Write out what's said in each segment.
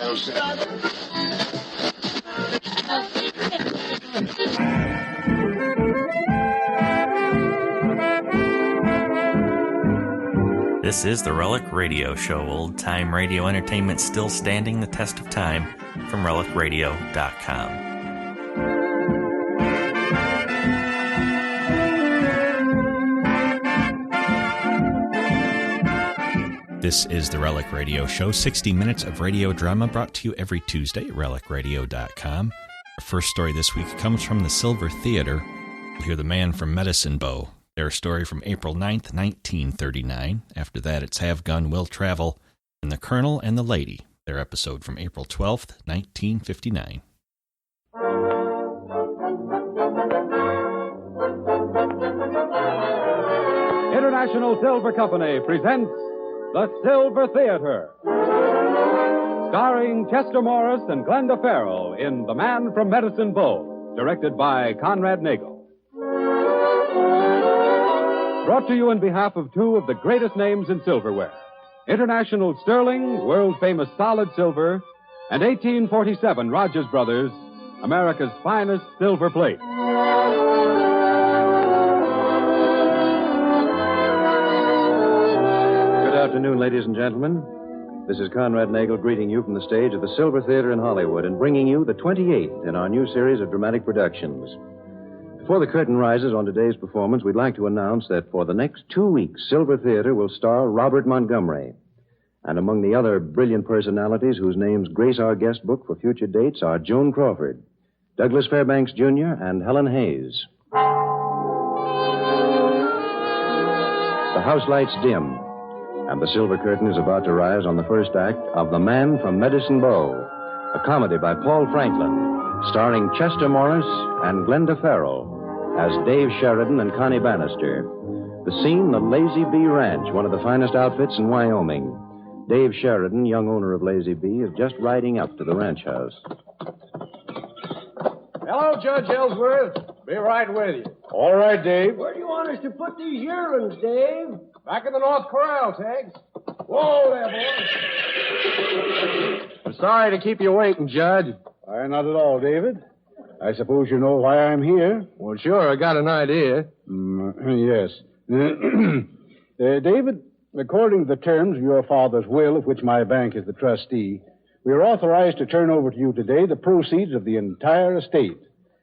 This is the Relic Radio Show, old-time radio entertainment still standing the test of time, from relicradio.com. This is the Relic Radio Show, 60 minutes of radio drama brought to you every Tuesday at relicradio.com. Our first story this week comes from the Silver Theater. We'll hear The Man from Medicine Bow, their story from April 9th, 1939. After that, it's Have Gun, Will Travel, and The Colonel and the Lady, their episode from April 12th, 1959. International Silver Company presents The Silver Theater, starring Chester Morris and Glenda Farrell in The Man from Medicine Bow, directed by Conrad Nagel. Brought to you on behalf of two of the greatest names in silverware, International Sterling, world-famous solid silver, and 1847 Rogers Brothers, America's finest silver plate. Good afternoon, ladies and gentlemen. This is Conrad Nagel greeting you from the stage of the Silver Theater in Hollywood and bringing you the 28th in our new series of dramatic productions. Before the curtain rises on today's performance, we'd like to announce that for the next 2 weeks, Silver Theater will star Robert Montgomery. And among the other brilliant personalities whose names grace our guest book for future dates are Joan Crawford, Douglas Fairbanks, Jr., and Helen Hayes. The house lights dim, and the silver curtain is about to rise on the first act of The Man from Medicine Bow, a comedy by Paul Franklin, starring Chester Morris and Glenda Farrell as Dave Sheridan and Connie Bannister. The scene, the Lazy Bee Ranch, one of the finest outfits in Wyoming. Dave Sheridan, young owner of Lazy Bee, is just riding up to the ranch house. Hello, Judge Ellsworth. Be right with you. All right, Dave. Where do you want us to put these yearlings, Dave? Back in the North Corral, Tegs. Whoa there, boy. I'm sorry to keep you waiting, Judge. Why, not at all, David. I suppose you know why I'm here? Well, sure, I got an idea. Yes. David, according to the terms of your father's will, of which my bank is the trustee, we are authorized to turn over to you today the proceeds of the entire estate.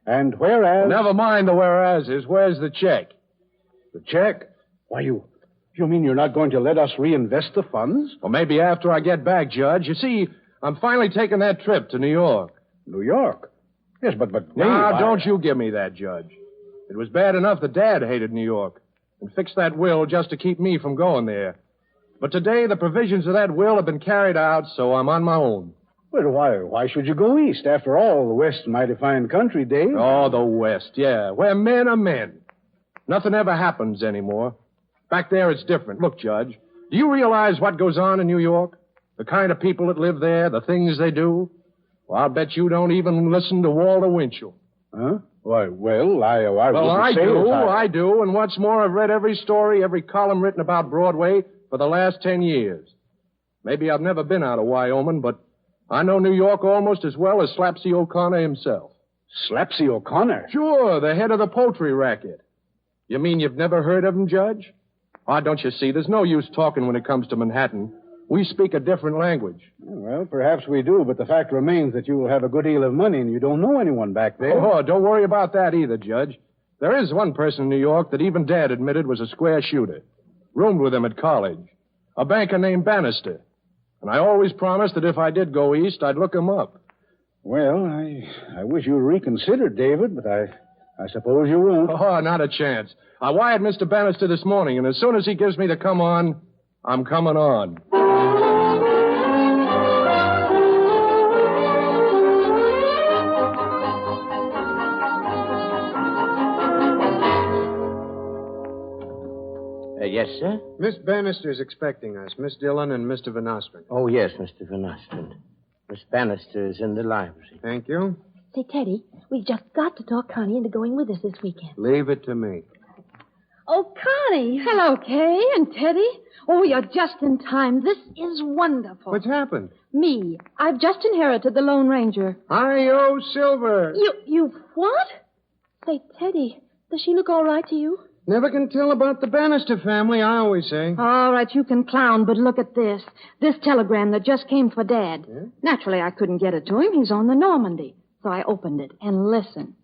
And whereas... Never mind the whereases. Where's the check? The check? Why, you mean you're not going to let us reinvest the funds? Well, maybe after I get back, Judge. You see, I'm finally taking that trip to New York. New York? Yes, but Dave, don't you give me that, Judge. It was bad enough that Dad hated New York and fixed that will just to keep me from going there. But today, the provisions of that will have been carried out, so I'm on my own. Well, why should you go east? After all, the West's a mighty fine country, Dave. Oh, the West, yeah. Where men are men. Nothing ever happens anymore. Back there, it's different. Look, Judge, do you realize what goes on in New York? The kind of people that live there, the things they do? Well, I'll bet you don't even listen to Walter Winchell. Huh? Why, well, I do. And what's more, I've read every story, every column written about Broadway for the last 10 years. Maybe I've never been out of Wyoming, but I know New York almost as well as Slapsy O'Connor himself. Slapsy O'Connor? Sure, the head of the poultry racket. You mean you've never heard of him, Judge? Why, don't you see, there's no use talking when it comes to Manhattan. We speak a different language. Well, perhaps we do, but the fact remains that you will have a good deal of money and you don't know anyone back there. Oh, don't worry about that either, Judge. There is one person in New York that even Dad admitted was a square shooter. Roomed with him at college. A banker named Bannister. And I always promised that if I did go east, I'd look him up. Well, I wish you reconsidered, David, but I suppose you won't. Oh, not a chance. I wired Mr. Bannister this morning, and as soon as he gives me the come on, I'm coming on. Yes, sir? Miss Bannister's expecting us, Miss Dillon and Mr. Van Ostrand. Oh, yes, Mr. Van Ostrand. Miss Bannister is in the library. Thank you. Say, Teddy, we've just got to talk Connie into going with us this weekend. Leave it to me. Oh, Connie. Hello, Kay and Teddy. Oh, you're just in time. This is wonderful. What's happened? Me. I've just inherited the Lone Ranger. Hi-yo, Silver. You what? Say, Teddy, does she look all right to you? Never can tell about the Bannister family, I always say. All right, you can clown, but look at this. This telegram that just came for Dad. Yeah? Naturally, I couldn't get it to him. He's on the Normandy. So I opened it and listened.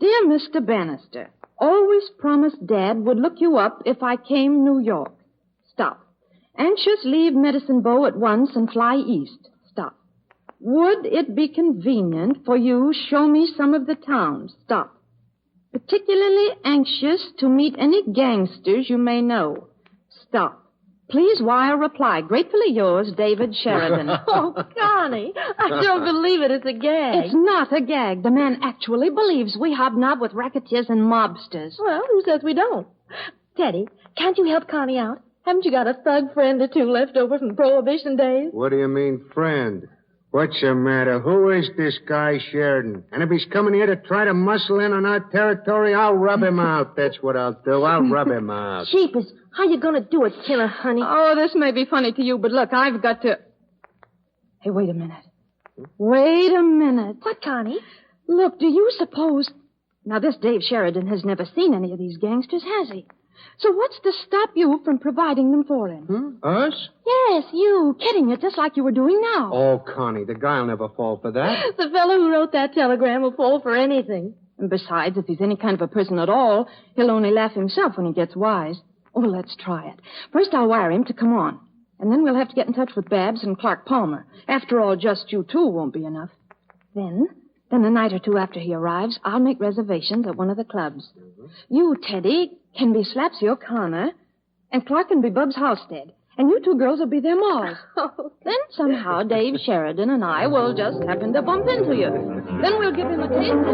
Dear Mr. Bannister, always promised Dad would look you up if I came New York. Stop. Anxious leave Medicine Bow at once and fly east. Stop. Would it be convenient for you show me some of the towns? Stop. Particularly anxious to meet any gangsters you may know. Stop. Please wire reply. Gratefully yours, David Sheridan. Oh, Connie, I don't believe it. It's a gag. It's not a gag. The man actually believes we hobnob with racketeers and mobsters. Well, who says we don't? Teddy, can't you help Connie out? Haven't you got a thug friend or two left over from Prohibition days? What do you mean, friend? What's the matter? Who is this guy Sheridan? And if he's coming here to try to muscle in on our territory, I'll rub him out. That's what I'll do. I'll rub him out. Jeepers, how you gonna do it, killer, honey? Oh, this may be funny to you, but look, I've got to... Hey, wait a minute. Wait a minute. What, Connie? Look, do you suppose... Now, this Dave Sheridan has never seen any of these gangsters, has he? So what's to stop you from providing them for him? Us? Yes, you. Kidding it, just like you were doing now. Oh, Connie, the guy'll never fall for that. The fellow who wrote that telegram will fall for anything. And besides, if he's any kind of a person at all, he'll only laugh himself when he gets wise. Oh, let's try it. First, I'll wire him to come on. And then we'll have to get in touch with Babs and Clark Palmer. After all, just you two won't be enough. Then a night or two after he arrives, I'll make reservations at one of the clubs. You, Teddy, can be Slapsy O'Connor, and Clark can be Bubs Halstead. And you two girls will be their Molls. Then somehow Dave Sheridan and I will just happen to bump into you. Then we'll give him a taste of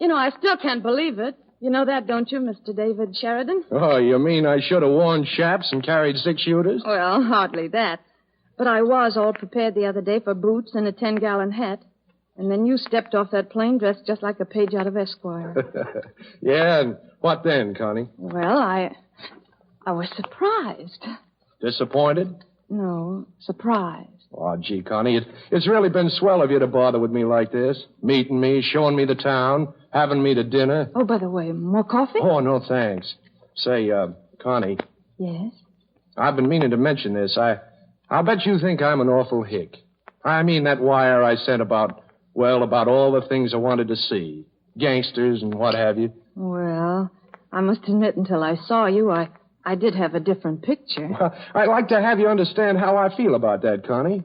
You know, I still can't believe it. You know that, don't you, Mr. David Sheridan? Oh, you mean I should have worn chaps and carried 6-shooters? Well, hardly that. But I was all prepared the other day for boots and a 10-gallon hat. And then you stepped off that plane dressed just like a page out of Esquire. Yeah, and what then, Connie? Well, I was surprised. Disappointed? No, surprised. Oh, gee, Connie, it's really been swell of you to bother with me like this. Meeting me, showing me the town, having me to dinner. Oh, by the way, more coffee? Oh, no, thanks. Say, Connie. Yes? I've been meaning to mention this. I'll bet you think I'm an awful hick. I mean that wire I sent about all the things I wanted to see. Gangsters and what have you. Well, I must admit, until I saw you, I did have a different picture. Well, I'd like to have you understand how I feel about that, Connie.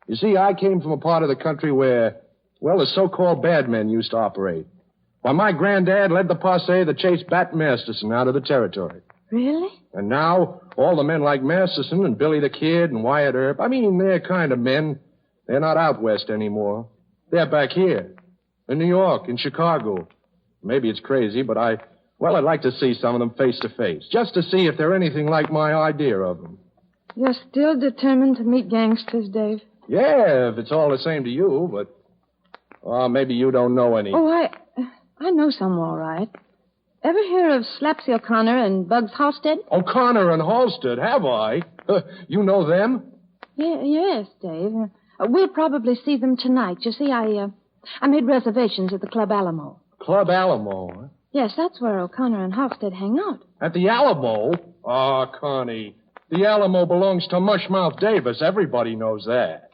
You see, I came from a part of the country where, the so-called bad men used to operate. Why, my granddad led the posse that chased Bat Masterson out of the territory. Really? And now, all the men like Masterson and Billy the Kid and Wyatt Earp, they're kind of men. They're not out west anymore. They're back here. In New York, in Chicago. Maybe it's crazy, but I'd like to see some of them face to face. Just to see if they're anything like my idea of them. You're still determined to meet gangsters, Dave? Yeah, if it's all the same to you, but... maybe you don't know any. Oh, I know some all right. Ever hear of Slapsy O'Connor and Bugs Halstead? O'Connor and Halstead, have I? You know them? Yes, Dave. We'll probably see them tonight. You see, I made reservations at the Club Alamo. Club Alamo, huh? Yes, that's where O'Connor and Halstead hang out. At the Alamo? Oh, Connie, the Alamo belongs to Mushmouth Davis. Everybody knows that.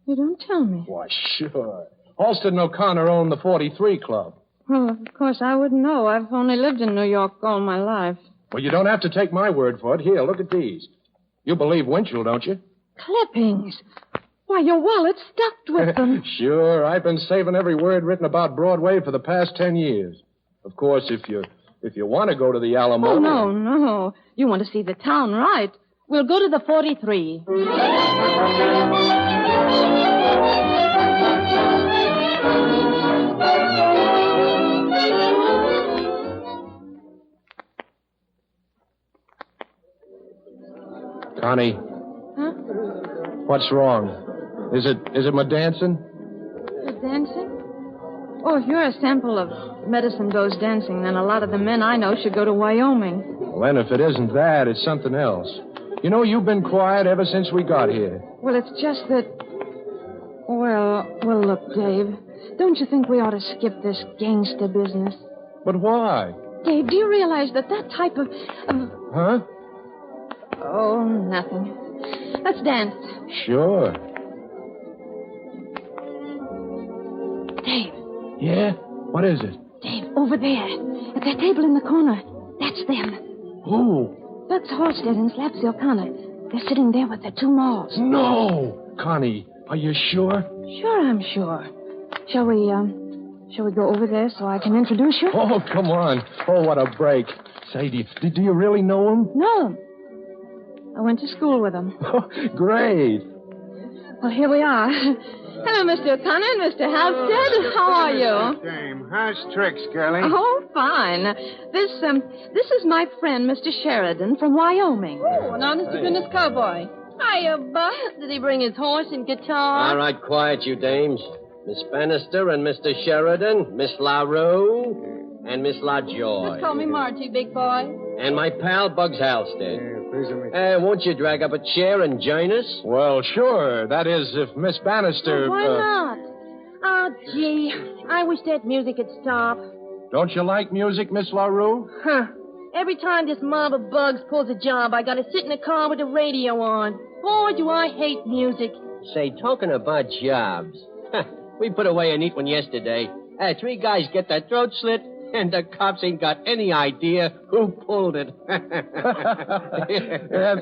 You don't tell me. Why, sure. Halstead and O'Connor own the 43 Club. Well, of course, I wouldn't know. I've only lived in New York all my life. Well, you don't have to take my word for it. Here, look at these. You believe Winchell, don't you? Clippings. Why, your wallet's stuffed with them. Sure. I've been saving every word written about Broadway for the past 10 years. Of course, if you want to go to the Alamo... Oh, no. You want to see the town, right? We'll go to the 43. Connie. Huh? What's wrong? Is it my dancing? The dancing? Oh, if you're a sample of medicine dose dancing, then a lot of the men I know should go to Wyoming. Well, then if it isn't that, it's something else. You know, you've been quiet ever since we got here. Well, it's just that... Well, look, Dave. Don't you think we ought to skip this gangster business? But why? Dave, do you realize that type of... Huh? Oh, nothing. Let's dance. Sure. Dave. Yeah? What is it? Dave, over there. At that table in the corner. That's them. Who? Bugs Halstead and Slapsy O'Connor. They're sitting there with their two malls. No! Connie, are you sure? Sure, I'm sure. Shall we go over there so I can introduce you? Oh, come on. Oh, what a break. Say, do you really know him? No. I went to school with him. Oh, great. Well, here we are. Hello, Mr. O'Connor and Mr. Halstead. How are you? Dame, how's tricks, girlie? Oh, fine. This is my friend, Mr. Sheridan from Wyoming. Oh, an honest to goodness cowboy. Hiya, Bud. Did he bring his horse and guitar? All right, quiet, you dames. Miss Bannister and Mr. Sheridan, Miss LaRue, and Miss LaJoy. Just call me Margie, big boy. And my pal, Bugs Halstead. Please let me... Won't you drag up a chair and join us? Well, sure. That is, if Miss Bannister... Why not? Oh, gee. I wish that music would stop. Don't you like music, Miss LaRue? Huh. Every time this mob of bugs pulls a job, I gotta sit in a car with the radio on. Boy, do I hate music. Say, talking about jobs. We put away a neat one yesterday. 3 guys get their throat slit, and the cops ain't got any idea who pulled it.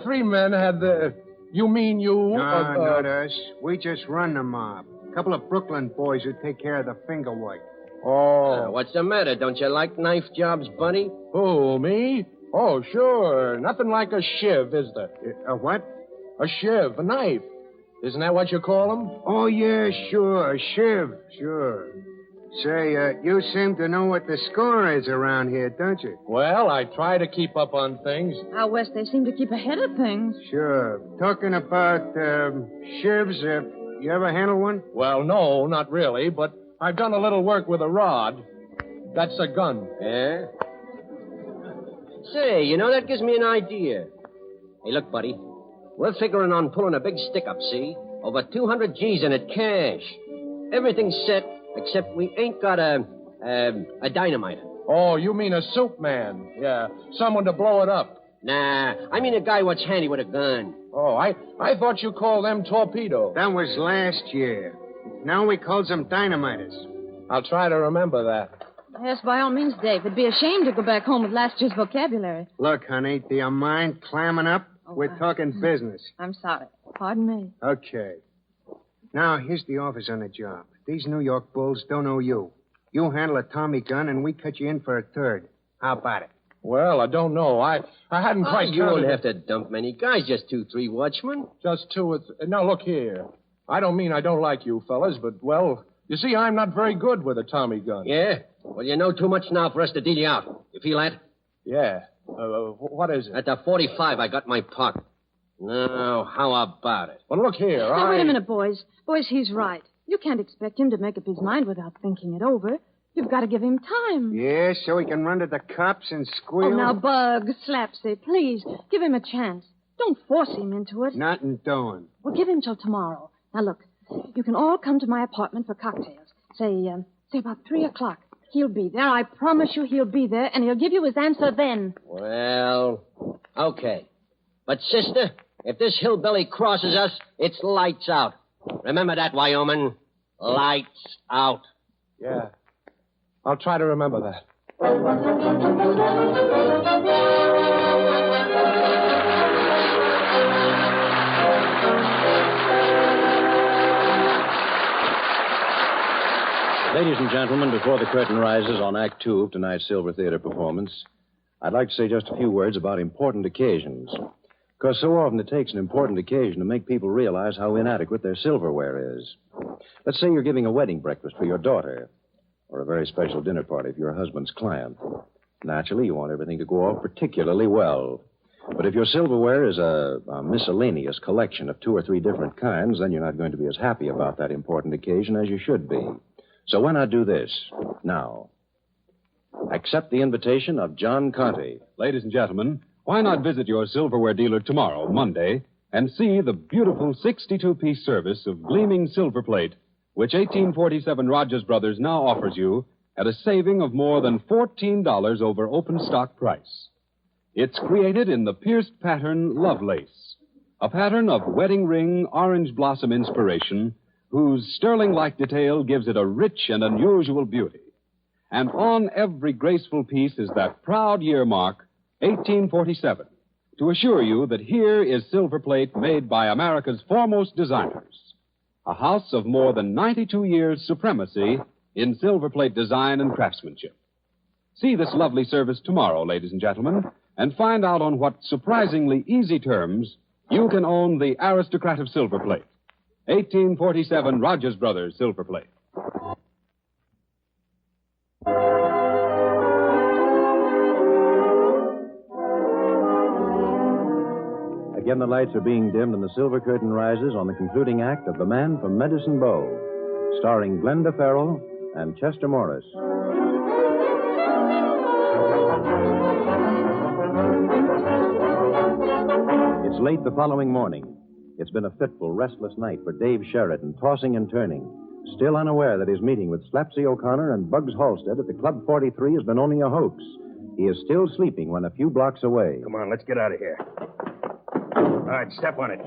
3 men had the... You mean you... No, not us. We just run the mob. A couple of Brooklyn boys who take care of the finger work. Oh. What's the matter? Don't you like knife jobs, Bunny? Who, me? Oh, sure. Nothing like a shiv, is there? A what? A shiv, a knife. Isn't that what you call them? Oh, yeah, sure. A shiv. Sure. Say, you seem to know what the score is around here, don't you? Well, I try to keep up on things. Out west, they seem to keep ahead of things. Sure. Talking about shivs, you ever handle one? Well, no, not really, but I've done a little work with a rod. That's a gun. Yeah? Say, you know, that gives me an idea. Hey, look, buddy. We're figuring on pulling a big stick-up, see? Over 200 G's in it, cash. Everything's set, except we ain't got a dynamiter. Oh, you mean a soup man? Yeah, someone to blow it up. Nah, I mean a guy what's handy with a gun. Oh, I thought you called them torpedo. That was last year. Now we calls them dynamiters. I'll try to remember that. Yes, by all means, Dave. It'd be a shame to go back home with last year's vocabulary. Look, honey, do you mind clamming up? We're talking business. I'm sorry. Pardon me. Okay. Now, here's the office on the job. These New York bulls don't owe you. You handle a Tommy gun, and we cut you in for a third. How about it? Well, I don't know. I hadn't quite You counted. won't have to dump many guys, just 2-3 watchmen. Just 2 or 3. Now, look here. I don't mean I don't like you fellas, but, well, you see, I'm not very good with a Tommy gun. Yeah? Well, you know too much now for us to deal you out. You feel that? Yeah. What is it? At the 45, I got my pocket. Now, how about it? Well, look here. Now, wait a minute, boys. Boys, he's right. You can't expect him to make up his mind without thinking it over. You've got to give him time. Yeah, so he can run to the cops and squeal? Oh, now, Bugs, Slapsy, please, give him a chance. Don't force him into it. Nothing doing. Well, give him till tomorrow. Now, look, you can all come to my apartment for cocktails. Say about 3 o'clock. He'll be there. I promise you he'll be there, and he'll give you his answer then. Well, okay. But, sister, if this hillbilly crosses us, it's lights out. Remember that, Wyoming? Lights out. Yeah. I'll try to remember that. Ladies and gentlemen, before the curtain rises on Act 2 of tonight's Silver Theater performance, I'd like to say just a few words about important occasions. Because so often it takes an important occasion to make people realize how inadequate their silverware is. Let's say you're giving a wedding breakfast for your daughter, or a very special dinner party for your husband's client. Naturally, you want everything to go off particularly well. But if your silverware is a miscellaneous collection of 2 or 3 different kinds, then you're not going to be as happy about that important occasion as you should be. So why not do this now? Accept the invitation of John Conte. Ladies and gentlemen, why not visit your silverware dealer tomorrow, Monday, and see the beautiful 62-piece service of gleaming silver plate, which 1847 Rogers Brothers now offers you at a saving of more than $14 over open stock price. It's created in the pierced pattern Lovelace, a pattern of wedding ring orange blossom inspiration whose sterling-like detail gives it a rich and unusual beauty. And on every graceful piece is that proud year mark, 1847, to assure you that here is silver plate made by America's foremost designers. A house of more than 92 years' supremacy in silver plate design and craftsmanship. See this lovely service tomorrow, ladies and gentlemen, and find out on what surprisingly easy terms you can own the aristocrat of silver plate. 1847 Rogers Brothers Silver Plate. Again, the lights are being dimmed and the silver curtain rises on the concluding act of The Man from Medicine Bow, starring Glenda Farrell and Chester Morris. It's late the following morning. It's been a fitful, restless night for Dave Sheridan, tossing and turning, still unaware that his meeting with Slapsy O'Connor and Bugs Halstead at the Club 43 has been only a hoax. He is still sleeping when a few blocks away. Come on, let's get out of here. All right, step on it.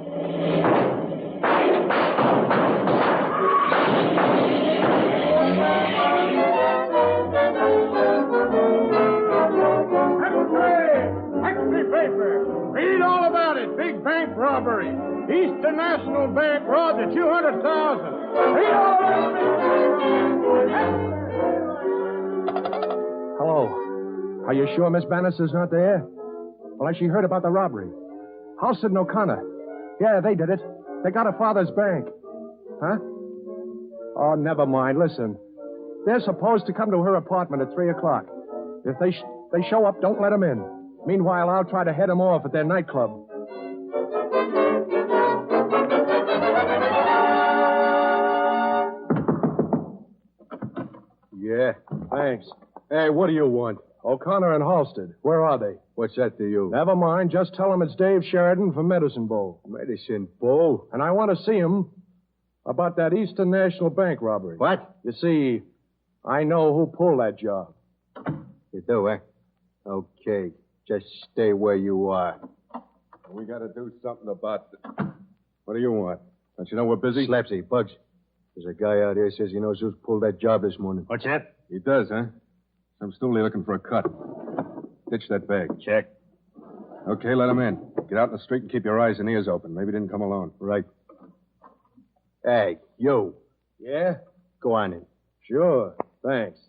Extra paper. Read all about it. Big bank robbery. Eastern National Bank robbed at $200,000. Read all about it. Hello. Are you sure Miss Bannister's not there? Well, has she heard about the robbery? Halstead and O'Connor. Yeah, they did it. They got her father's bank. Huh? Oh, never mind. Listen. They're supposed to come to her apartment at 3 o'clock. If they show up, don't let them in. Meanwhile, I'll try to head them off at their nightclub. Yeah, thanks. Hey, what do you want? O'Connor and Halstead. Where are they? What's that to you? Never mind. Just tell them it's Dave Sheridan from Medicine Bow. Medicine Bow? And I want to see him about that Eastern National Bank robbery. What? You see, I know who pulled that job. You do, eh? Okay. Just stay where you are. We got to do something about it. What do you want? Don't you know we're busy? Slapsy, Bugs. There's a guy out here says he knows who's pulled that job this morning. What's that? He does, huh? Some stoolie looking for a cut. Ditch that bag. Check. Okay, let him in. Get out in the street and keep your eyes and ears open. Maybe he didn't come alone. Right. Hey, you. Yeah? Go on in. Sure. Thanks.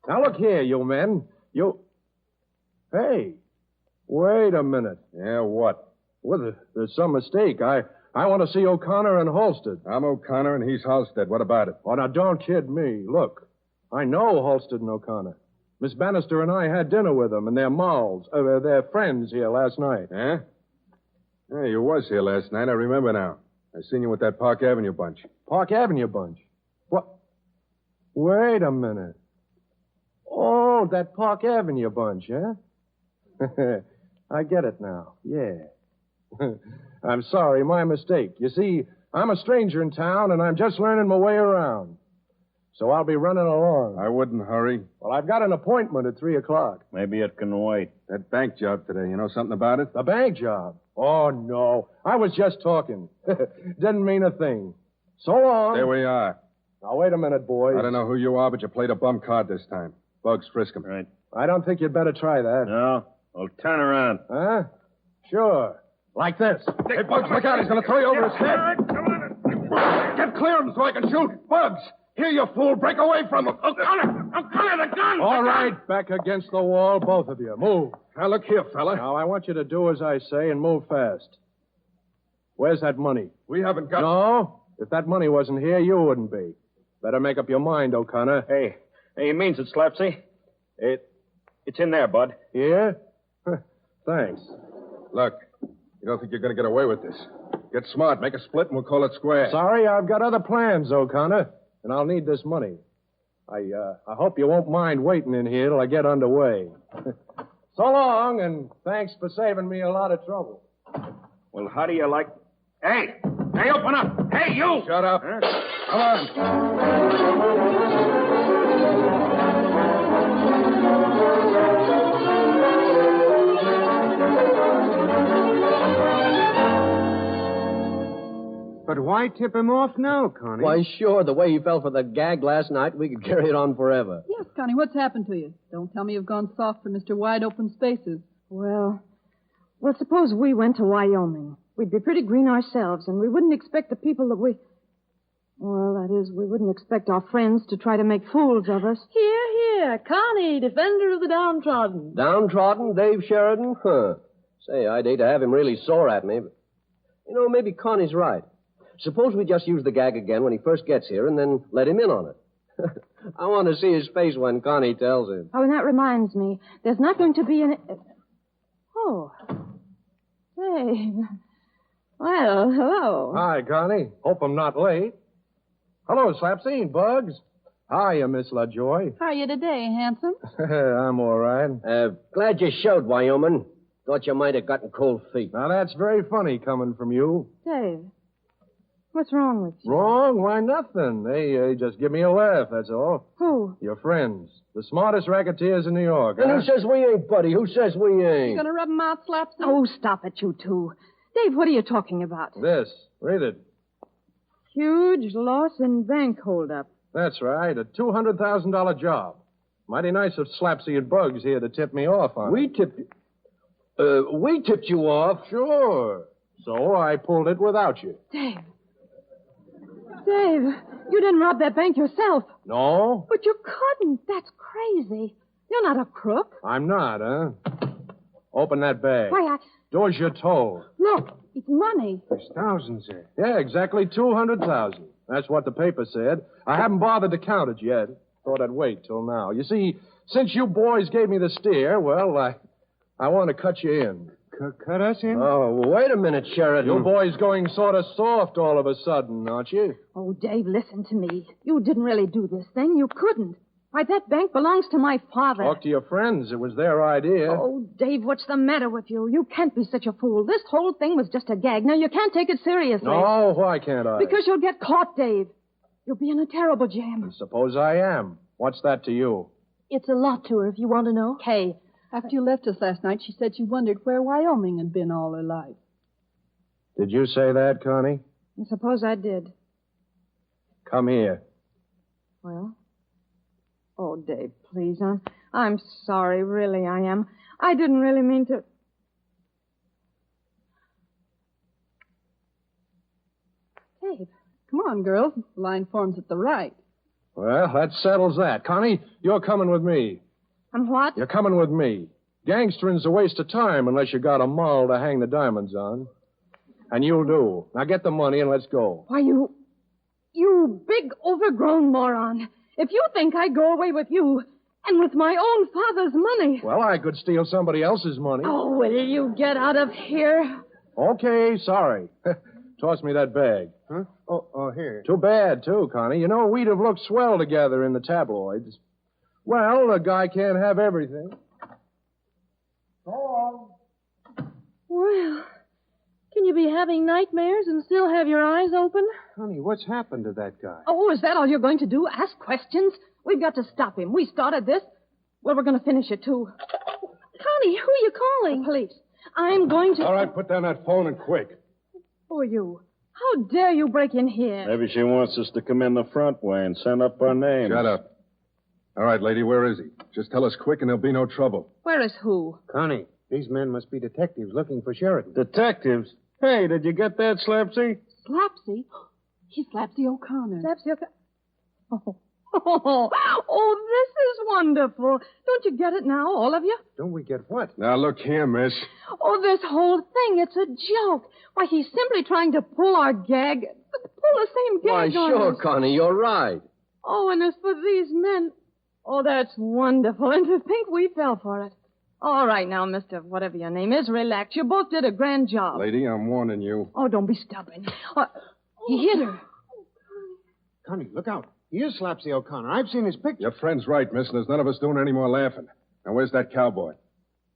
Now, look here, you men. Hey, wait a minute. Yeah, what? Well, there's some mistake. I want to see O'Connor and Halstead. I'm O'Connor and he's Halstead. What about it? Oh, now, don't kid me. Look, I know Halstead and O'Connor. Miss Bannister and I had dinner with them and their friends here last night. Huh? Yeah, you was here last night. I remember now. I seen you with that Park Avenue bunch. Park Avenue bunch? What? Wait a minute. Oh, that Park Avenue bunch, huh? I get it now. Yeah. I'm sorry, my mistake. You see, I'm a stranger in town, and I'm just learning my way around. So I'll be running along. I wouldn't hurry. Well, I've got an appointment at 3 o'clock. Maybe it can wait. That bank job today, you know something about it? The bank job? Oh, no. I was just talking. Didn't mean a thing. So long. There we are. Now, wait a minute, boys. I don't know who you are, but you played a bum card this time. Bugs, frisk him. Right. I don't think you'd better try that. No. Well, turn around. Huh? Sure. Like this. Hey, Bugs, look out. He's going to throw you over his head. Come on. Get clear of him so I can shoot. Bugs! Here, you fool. Break away from him. O'Connor, the gun! All right. Back against the wall, both of you. Move. Now, look here, fella. Now, I want you to do as I say and move fast. Where's that money? We haven't got... No? If that money wasn't here, you wouldn't be. Better make up your mind, O'Connor. Hey, he means it, Slapsy. It's in there, Bud. Here? Thanks. Look, you don't think you're going to get away with this. Get smart, make a split, and we'll call it square. Sorry, I've got other plans, O'Connor, and I'll need this money. I hope you won't mind waiting in here till I get underway. So long, and thanks for saving me a lot of trouble. Well, how do you like... Hey, open up. Hey, you! Shut up. Huh? Come on. But why tip him off now, Connie? Why, sure, the way he fell for the gag last night, we could carry it on forever. Yes, Connie, what's happened to you? Don't tell me you've gone soft for Mr. Wide Open Spaces. Well, suppose we went to Wyoming. We'd be pretty green ourselves, and we wouldn't expect the people that we... Well, that is, we wouldn't expect our friends to try to make fools of us. Here, Connie, defender of the downtrodden. Downtrodden, Dave Sheridan? Huh. Say, I'd hate to have him really sore at me, but... maybe Connie's right. Suppose we just use the gag again when he first gets here and then let him in on it. I want to see his face when Connie tells him. Oh, and that reminds me. There's not going to be any... Oh. Dave. Well, hello. Hi, Connie. Hope I'm not late. Hello, Slapsy and Bugs. Hiya, Miss LaJoy. How are you today, handsome? I'm all right. Glad you showed, Wyoming. Thought you might have gotten cold feet. Now, that's very funny coming from you. Dave. What's wrong with you? Wrong? Why, nothing. They just give me a laugh, that's all. Who? Your friends. The smartest racketeers in New York. And who says we ain't, buddy? Who says we ain't? You gonna rub him out, Slapsy? Oh, stop it, you two. Dave, what are you talking about? This. Read it. Huge loss in bank holdup. That's right. A $200,000 job. Mighty nice of Slapsy and Bugs here to tip me off on it. We tipped you off? Sure. So I pulled it without you. Dave, you didn't rob that bank yourself. No? But you couldn't. That's crazy. You're not a crook. I'm not, huh? Open that bag. Why, Do's your toe. Look, it's money. There's thousands there. Yeah, exactly 200,000. That's what the paper said. I haven't bothered to count it yet. Thought I'd wait till now. You see, since you boys gave me the steer, well, I want to cut you in. Cut us in? Oh, wait a minute, Sheridan. You boys going sort of soft all of a sudden, aren't you? Oh, Dave, listen to me. You didn't really do this thing. You couldn't. Why, that bank belongs to my father. Talk to your friends. It was their idea. Oh, Dave, what's the matter with you? You can't be such a fool. This whole thing was just a gag. Now, you can't take it seriously. No, why can't I? Because you'll get caught, Dave. You'll be in a terrible jam. Suppose I am. What's that to you? It's a lot to her, if you want to know. Kay. After you left us last night, she said she wondered where Wyoming had been all her life. Did you say that, Connie? I suppose I did. Come here. Well? Oh, Dave, please. I'm sorry. Really, I am. I didn't really mean to... Dave, come on, girls. The line forms at the right. Well, that settles that. Connie, you're coming with me. And what? You're coming with me. Gangstering's a waste of time unless you got a moll to hang the diamonds on. And you'll do. Now get the money and let's go. Why, you big overgrown moron. If you think I'd go away with you and with my own father's money... Well, I could steal somebody else's money. Oh, will you get out of here? Okay, sorry. Toss me that bag. Huh? Oh, here. Too bad, too, Connie. You know, we'd have looked swell together in the tabloids. Well, a guy can't have everything. So long. Well, can you be having nightmares and still have your eyes open? Honey, what's happened to that guy? Oh, is that all you're going to do? Ask questions? We've got to stop him. We started this. Well, we're going to finish it, too. Connie, who are you calling? The police. I'm going to... All right, put down that phone and quick. Who are you? How dare you break in here? Maybe she wants us to come in the front way and send up our names. Shut up. All right, lady, where is he? Just tell us quick and there'll be no trouble. Where is who? Connie, these men must be detectives looking for Sheridan. Detectives? Hey, did you get that, Slapsy? Slapsy? He's Slapsy O'Connor. Slapsy O'Connor. Oh, this is wonderful. Don't you get it now, all of you? Don't we get what? Now, look here, miss. Oh, this whole thing, it's a joke. Why, he's simply trying to pull our gag. Pull the same gag Why, on sure, us. Connie, you're right. Oh, and as for these men... Oh, that's wonderful. And to think we fell for it. All right now, Mr. Whatever your name is, relax. You both did a grand job. Lady, I'm warning you. Oh, don't be stubborn. He hit her. Connie, look out. He is Slapsy O'Connor. I've seen his picture. Your friend's right, miss, and there's none of us doing any more laughing. Now, where's that cowboy?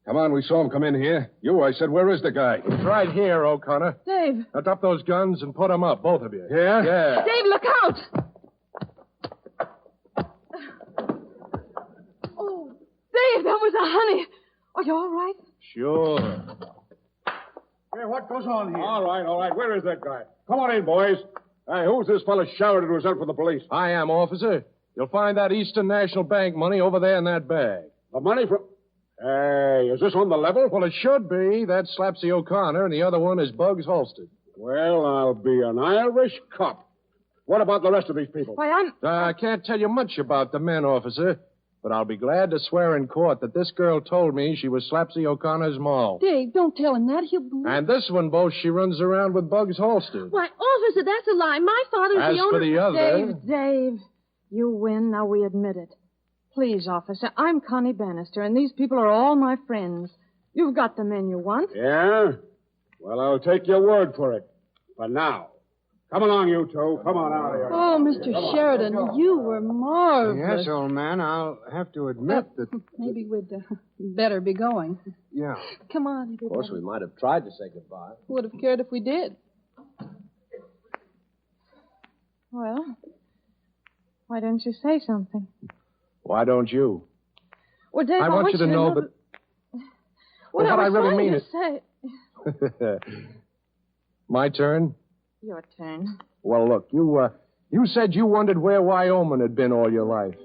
Come on, we saw him come in here. I said, where is the guy? He's right here, O'Connor. Dave. Now, drop those guns and put them up, both of you. Yeah? Yeah. Dave, look out! Oh, Dave, that was a honey. Are you all right? Sure. Hey, what goes on here? All right. Where is that guy? Come on in, boys. Hey, who's this fella shouted who was out for the police? I am, officer. You'll find that Eastern National Bank money over there in that bag. The money from... Hey, is this on the level? Well, it should be. That's Slapsy O'Connor, and the other one is Bugs Halstead. Well, I'll be an Irish cop. What about the rest of these people? Why, I can't tell you much about the men, officer, but I'll be glad to swear in court that this girl told me she was Slapsy O'Connor's ma. Dave, don't tell him that. He'll believe. And this one boasts she runs around with Bugs Halstead. Why, officer, that's a lie. My father's As the owner. for the other... Dave, you win. Now we admit it. Please, officer, I'm Connie Bannister, and these people are all my friends. You've got the men you want. Yeah? Well, I'll take your word for it. For now. Come along, you two. Come on out of here. Oh, Mr. Sheridan, you were marvelous. Yes, old man, I'll have to admit that... Maybe we'd better be going. Yeah. Come on, Of course, we might have tried to say goodbye. Who would have cared if we did? Well, why don't you say something? Why don't you? Well, Dave, I want you to know that... What I really was mean trying to say... My turn? Your turn. Well, look, you said you wondered where Wyoming had been all your life.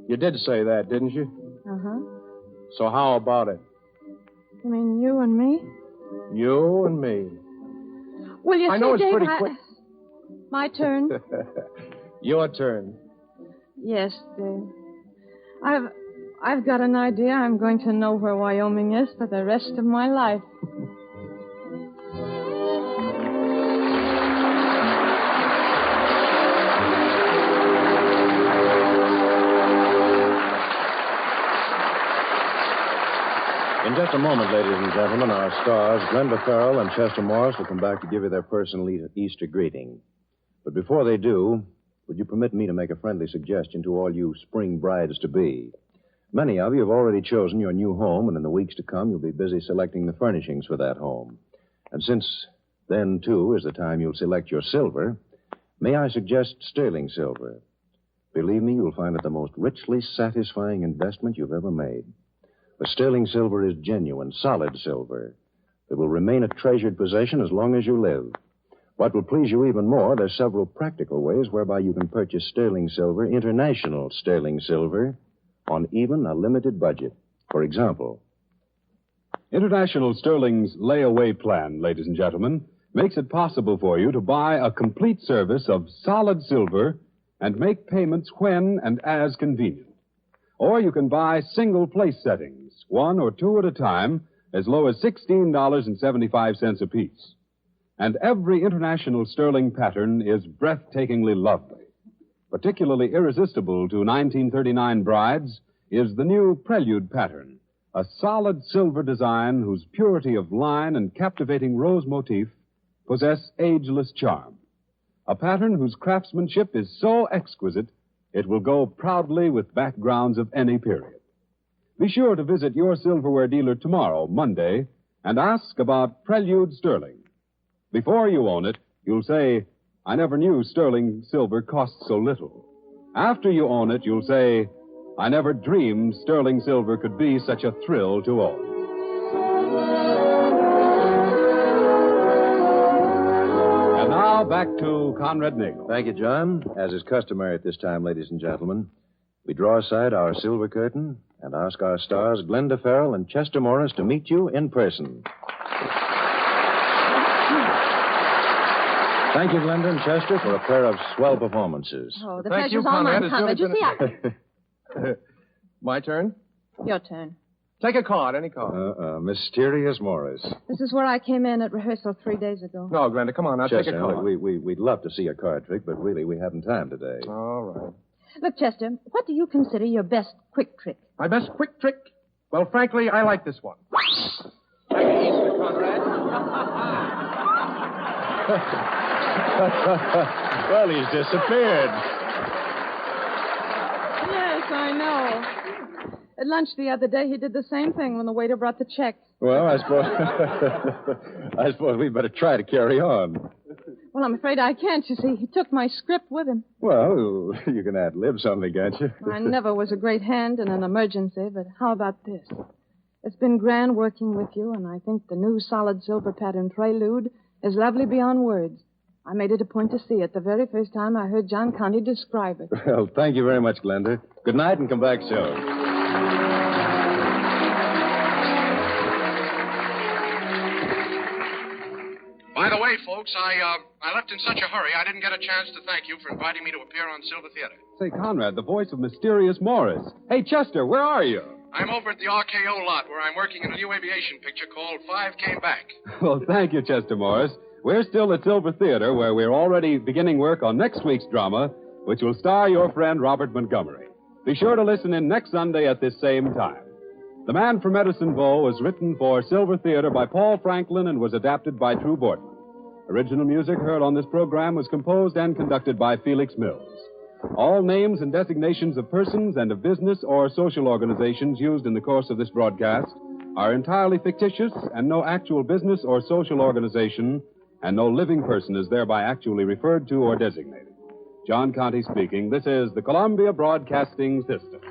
You did say that, didn't you? Uh-huh. So how about it? You mean you and me? You and me. Well, you I see, know it's Dave, pretty quick. My turn? Your turn. Yes, Dave. I've got an idea. I'm going to know where Wyoming is for the rest of my life. In just a moment, ladies and gentlemen, our stars, Glenda Farrell and Chester Morris, will come back to give you their personal Easter greeting. But before they do, would you permit me to make a friendly suggestion to all you spring brides-to-be? Many of you have already chosen your new home, and in the weeks to come, you'll be busy selecting the furnishings for that home. And since then, too, is the time you'll select your silver, may I suggest sterling silver? Believe me, you'll find it the most richly satisfying investment you've ever made. But sterling silver is genuine, solid silver that will remain a treasured possession as long as you live. What will please you even more, there's several practical ways whereby you can purchase sterling silver, international sterling silver, on even a limited budget. For example, International Sterling's layaway plan, ladies and gentlemen, makes it possible for you to buy a complete service of solid silver and make payments when and as convenient. Or you can buy single place settings, one or two at a time, as low as $16.75 apiece. And every international sterling pattern is breathtakingly lovely. Particularly irresistible to 1939 brides is the new Prelude pattern, a solid silver design whose purity of line and captivating rose motif possess ageless charm. A pattern whose craftsmanship is so exquisite it will go proudly with backgrounds of any period. Be sure to visit your silverware dealer tomorrow, Monday, and ask about Prelude Sterling. Before you own it, you'll say, I never knew sterling silver cost so little. After you own it, you'll say, I never dreamed sterling silver could be such a thrill to own. And now back to Conrad Nagel. Thank you, John. As is customary at this time, ladies and gentlemen, we draw aside our silver curtain and ask our stars, Glenda Farrell and Chester Morris, to meet you in person. Thank you, Glenda and Chester, for a pair of swell performances. Oh, the Thank you, pleasure's all mine, Conrad. Conrad. You see, My turn? Your turn. Take a card, any card. Mysterious Morris. This is where I came in at rehearsal 3 days ago. No, Glenda, come on, now Chester, take a card. look, we'd love to see a card trick, but really we haven't time today. All right. Look, Chester, what do you consider your best quick trick? My best quick trick? Well, frankly, I like this one. Happy Easter, Conrad. Well, he's disappeared. I know. At lunch the other day, he did the same thing when the waiter brought the checks. Well, I suppose we'd better try to carry on. Well, I'm afraid I can't, you see. He took my script with him. Well, you can ad-lib something, can't you? I never was a great hand in an emergency, but how about this? It's been grand working with you, and I think the new solid silver pattern prelude is lovely beyond words. I made it a point to see it the very first time I heard John Conte describe it. Well, thank you very much, Glenda. Good night and come back soon. By the way, folks, I left in such a hurry, I didn't get a chance to thank you for inviting me to appear on Silver Theater. Say, Conrad, the voice of Mysterious Morris. Hey, Chester, where are you? I'm over at the RKO lot where I'm working in a new aviation picture called Five Came Back. Well, thank you, Chester Morris. We're still at Silver Theater, where we're already beginning work on next week's drama, which will star your friend Robert Montgomery. Be sure to listen in next Sunday at this same time. The Man from Edisonville was written for Silver Theater by Paul Franklin and was adapted by True Boardman. Original music heard on this program was composed and conducted by Felix Mills. All names and designations of persons and of business or social organizations used in the course of this broadcast are entirely fictitious, and no actual business or social organization and no living person is thereby actually referred to or designated. John Conte speaking. This is the Columbia Broadcasting System.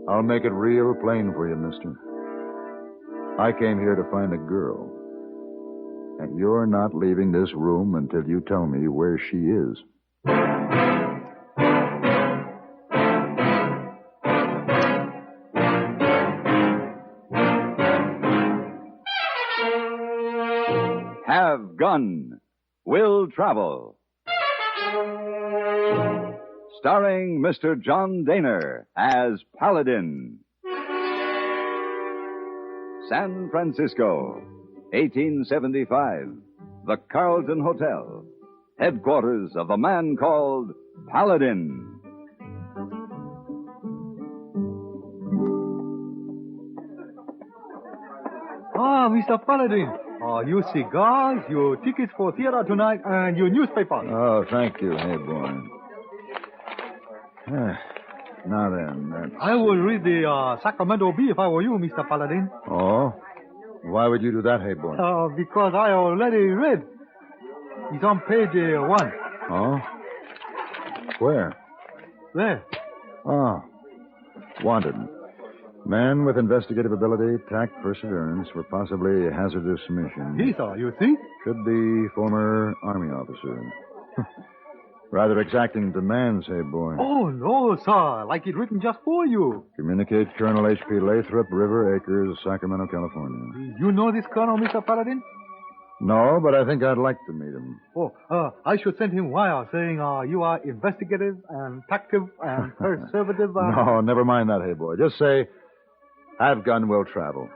I'll make it real plain for you, mister. I came here to find a girl. And you're not leaving this room until you tell me where she is. Have Gun. Will Travel. Starring Mr. John Daner as Paladin. San Francisco, 1875. The Carlton Hotel. Headquarters of the man called Paladin. Ah, Mr. Paladin. Your cigars, your tickets for theater tonight, and your newspaper. Oh, thank you, hey boy. Now then, I will read the Sacramento Bee if I were you, Mr. Paladin. Oh? Why would you do that, hey boy? Because I already read. It's on page 1. Oh? Where? There. Oh. Wanted. Man with investigative ability, tact, perseverance for possibly hazardous mission. He saw, you see? Could be former Army officer. Rather exacting demands, hey boy. Oh, no, sir. Like it written just for you. Communicate Colonel H.P. Lathrop, River Acres, Sacramento, California. You know this colonel, Mr. Paladin? No, but I think I'd like to meet him. Oh, I should send him wire saying you are investigative and tactive and conservative. No, never mind that, hey boy. Just say, have gun, will travel.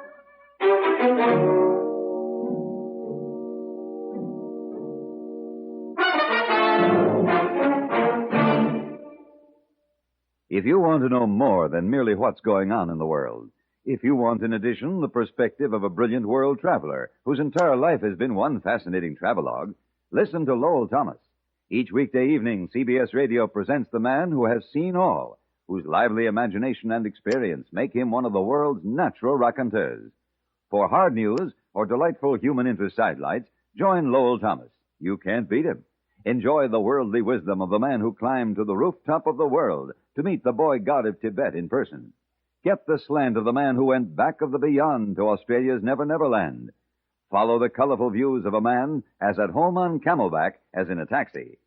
If you want to know more than merely what's going on in the world, if you want, in addition, the perspective of a brilliant world traveler whose entire life has been one fascinating travelogue, listen to Lowell Thomas. Each weekday evening, CBS Radio presents the man who has seen all, whose lively imagination and experience make him one of the world's natural raconteurs. For hard news or delightful human interest sidelights, join Lowell Thomas. You can't beat him. Enjoy the worldly wisdom of the man who climbed to the rooftop of the world to meet the boy god of Tibet in person. Get the slant of the man who went back of the beyond to Australia's Never Never Land. Follow the colorful views of a man as at home on Camelback as in a taxi.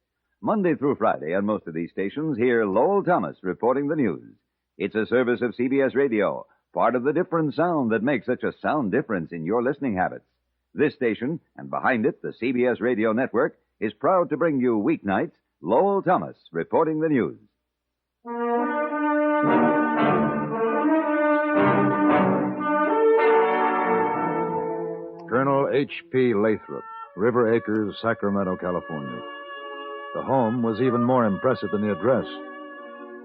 Monday through Friday on most of these stations, hear Lowell Thomas reporting the news. It's a service of CBS Radio, part of the different sound that makes such a sound difference in your listening habits. This station, and behind it, the CBS Radio Network, is proud to bring you weeknights Lowell Thomas reporting the news. Colonel H.P. Lathrop, River Acres, Sacramento, California. The home was even more impressive than the address.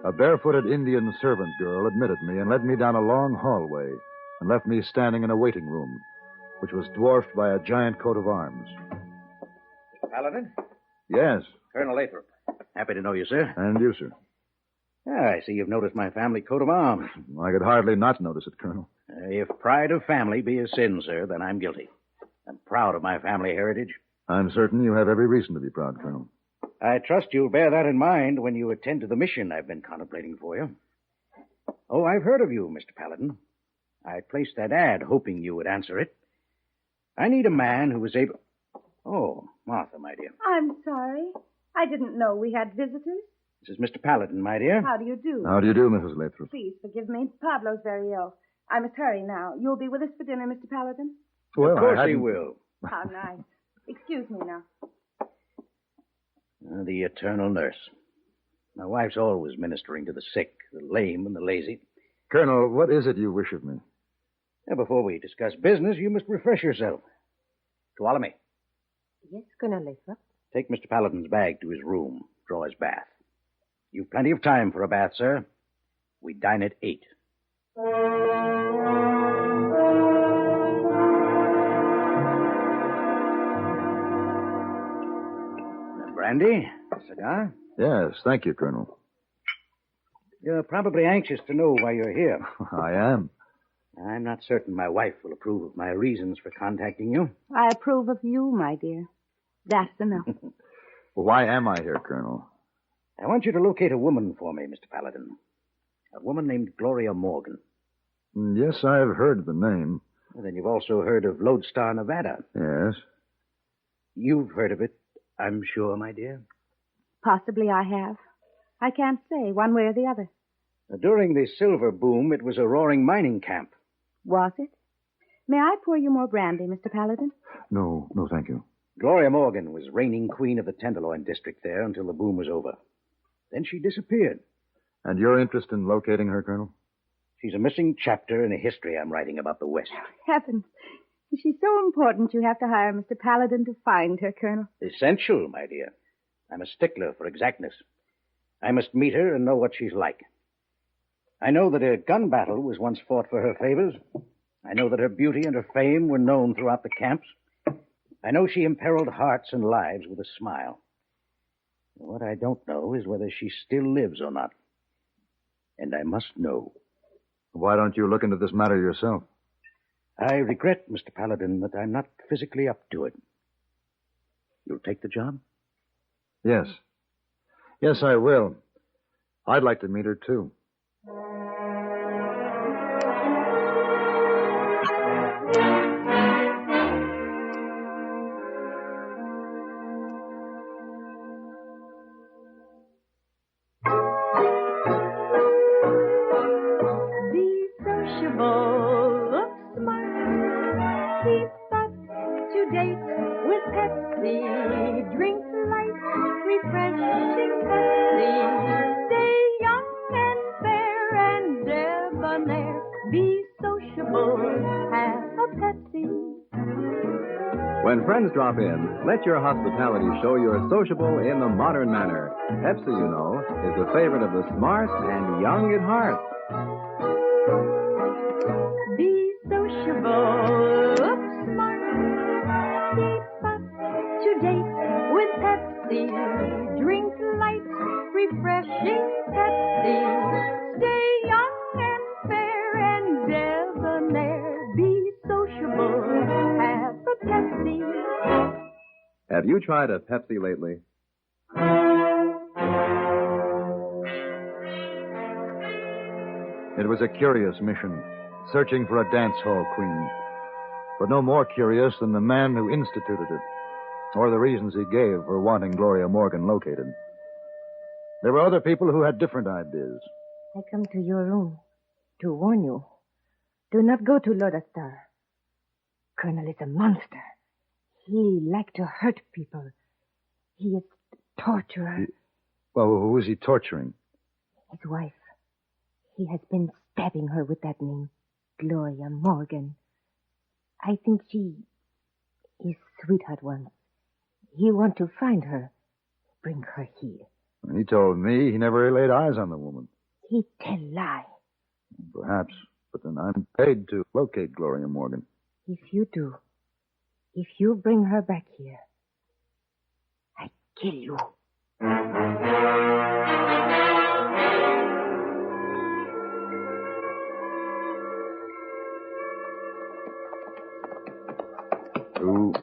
A barefooted Indian servant girl admitted me and led me down a long hallway and left me standing in a waiting room, which was dwarfed by a giant coat of arms. Mr. Paladin? Yes. Colonel Lathrop. Happy to know you, sir. And you, sir. I see you've noticed my family coat of arms. I could hardly not notice it, Colonel. If pride of family be a sin, sir, then I'm guilty. I'm proud of my family heritage. I'm certain you have every reason to be proud, Colonel. I trust you'll bear that in mind when you attend to the mission I've been contemplating for you. Oh, I've heard of you, Mr. Paladin. I placed that ad hoping you would answer it. I need a man who is able... Oh, Martha, my dear. I'm sorry. I didn't know we had visitors. This is Mr. Paladin, my dear. How do you do? How do you do, Mrs. Lathrop? Please forgive me. Pablo's very ill. I must hurry now. You'll be with us for dinner, Mr. Paladin? Well, of course he will. How nice. Excuse me now. The eternal nurse. My wife's always ministering to the sick, the lame, and the lazy. Colonel, what is it you wish of me? Now, before we discuss business, you must refresh yourself. Tuolumne, Yes, Colonel Lathrop. take Mr. Paladin's bag to his room. Draw his bath. You've plenty of time for a bath, sir. We dine at 8. Brandy? Cigar? Yes, thank you, Colonel. You're probably anxious to know why you're here. I am. I'm not certain my wife will approve of my reasons for contacting you. I approve of you, my dear. That's enough. Well, why am I here, Colonel? I want you to locate a woman for me, Mr. Paladin. A woman named Gloria Morgan. Yes, I've heard the name. Well, then you've also heard of Lodestar, Nevada. Yes. You've heard of it, I'm sure, my dear. Possibly I have. I can't say one way or the other. During the silver boom, it was a roaring mining camp. Was it? May I pour you more brandy, Mr. Paladin? No, thank you. Gloria Morgan was reigning queen of the Tenderloin district there until the boom was over. Then she disappeared. And you're interested in locating her, Colonel? She's a missing chapter in a history I'm writing about the West. Heavens. She's so important you have to hire Mr. Paladin to find her, Colonel. Essential, my dear. I'm a stickler for exactness. I must meet her and know what she's like. I know that a gun battle was once fought for her favors. I know that her beauty and her fame were known throughout the camps. I know she imperiled hearts and lives with a smile. What I don't know is whether she still lives or not. And I must know. Why don't you look into this matter yourself? I regret, Mr. Paladin, that I'm not physically up to it. You'll take the job? Yes. Yes, I will. I'd like to meet her, too. When friends drop in, let your hospitality show you're sociable in the modern manner. Pepsi, you know, is the favorite of the smart and young at heart. Be sociable, look smart, keep up to date with Pepsi. Drink light, refreshing Pepsi. Stay young and fair and debonair. Be sociable, have a Pepsi. Have you tried a Pepsi lately? It was a curious mission, searching for a dance hall queen. But no more curious than the man who instituted it, or the reasons he gave for wanting Gloria Morgan located. There were other people who had different ideas. I come to your room to warn you. Do not go to Lodestar. Colonel is a monster. He likes to hurt people. He is a torturer. Well, who is he torturing? His wife. He has been stabbing her with that name, Gloria Morgan. I think she... his sweetheart once. He want to find her. Bring her here. He told me he never laid eyes on the woman. He tell lie. Perhaps, but then I'm paid to locate Gloria Morgan. If you do, if you bring her back here, I kill you. Who?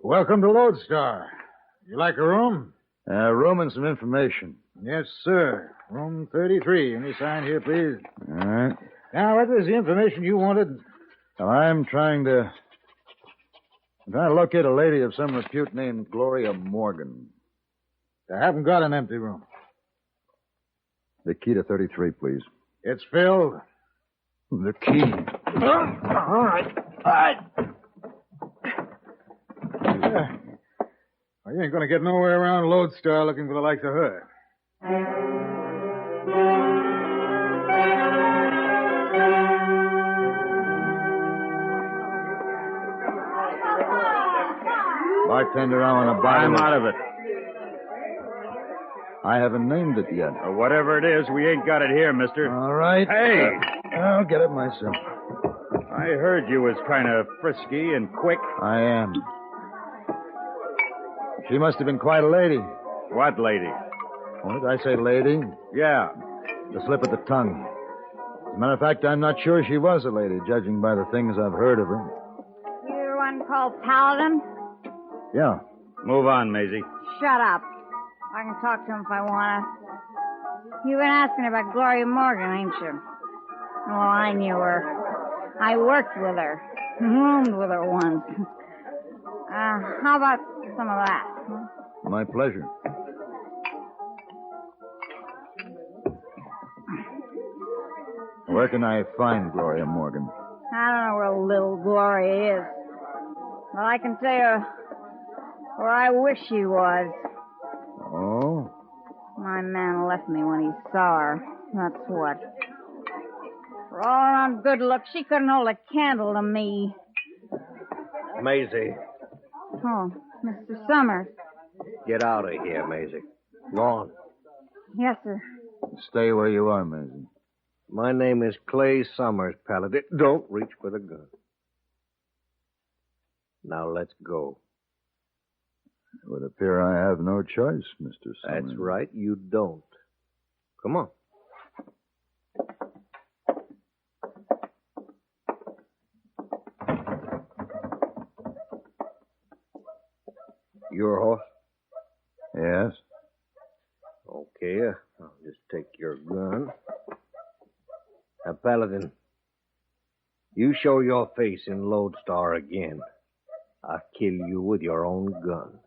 Welcome to Lodestar. You like a room? A room and some information. Yes, sir. Room 33. Any sign here, please? All right. Now, what was the information you wanted? Well, I'm trying to locate a lady of some repute named Gloria Morgan. I haven't got an empty room. The key to 33, please. It's filled. The key. All right. All right. Well, you ain't going to get nowhere around Lodestar looking for the likes of her. Bartender, I want a bottle. I'm out of it. I haven't named it yet. Whatever it is, we ain't got it here, mister. All right. Hey! I'll get it myself. I heard you was kind of frisky and quick. I am. She must have been quite a lady. What lady? Oh, did I say lady? Yeah. The slip of the tongue. As a matter of fact, I'm not sure she was a lady, judging by the things I've heard of her. You're one called Paladin? Yeah. Move on, Maisie. Shut up. I can talk to him if I want to. You've been asking about Gloria Morgan, ain't you? Well, I knew her. I worked with her. Roomed with her once. How about some of that? Huh? My pleasure. Where can I find Gloria Morgan? I don't know where little Gloria is. But I can tell you where I wish she was. Oh? My man left me when he saw her. That's what. For all around good looks, she couldn't hold a candle to me. Maisie, Oh, Mr. Summers. get out of here, Maisie. Go on. Yes, sir. Stay where you are, Maisie. My name is Clay Summers, Paladin. Don't reach for the gun. Now let's go. It would appear I have no choice, Mr. Summers. That's right, you don't. Come on. Your horse? Yes? Okay, I'll just take your gun. Now, Paladin, you show your face in Lodestar again, I'll kill you with your own gun.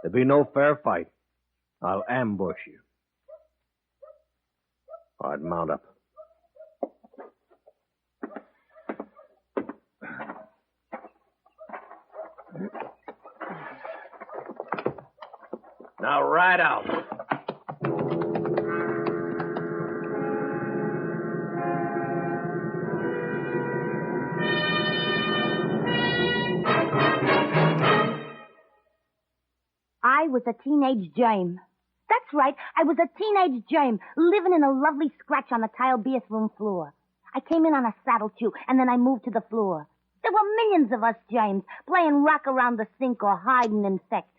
There'll be no fair fight. I'll ambush you. All right, mount up. Now ride out. I was a teenage germ. That's right, I was a teenage germ, living in a lovely scratch on the tile bathroom floor. I came in on a saddle, too, and then I moved to the floor. There were millions of us germs, playing rock around the sink or hide and infect.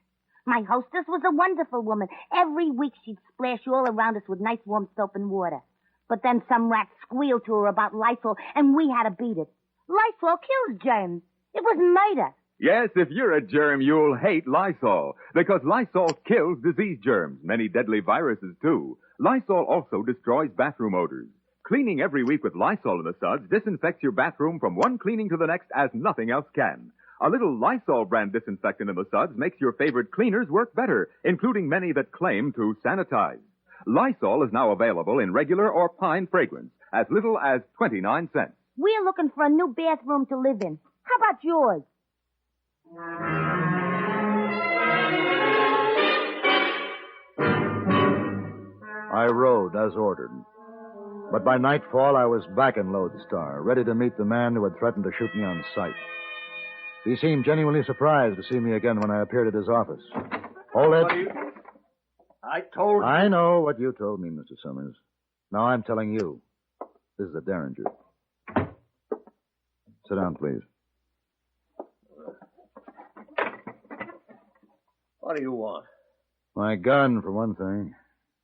My hostess was a wonderful woman. Every week she'd splash all around us with nice warm soap and water. But then some rat squealed to her about Lysol, and we had to beat it. Lysol kills germs. It was murder. Yes, if you're a germ, you'll hate Lysol, because Lysol kills disease germs, many deadly viruses, too. Lysol also destroys bathroom odors. Cleaning every week with Lysol in the suds disinfects your bathroom from one cleaning to the next as nothing else can. A little Lysol brand disinfectant in the suds makes your favorite cleaners work better, including many that claim to sanitize. Lysol is now available in regular or pine fragrance, as little as 29 cents. We're looking for a new bathroom to live in. How about yours? I rode as ordered. But by nightfall, I was back in Lodestar, ready to meet the man who had threatened to shoot me on sight. He seemed genuinely surprised to see me again when I appeared at his office. Hold it. I told you. I know what you told me, Mr. Summers. Now I'm telling you. This is a derringer. Sit down, please. What do you want? My gun, for one thing.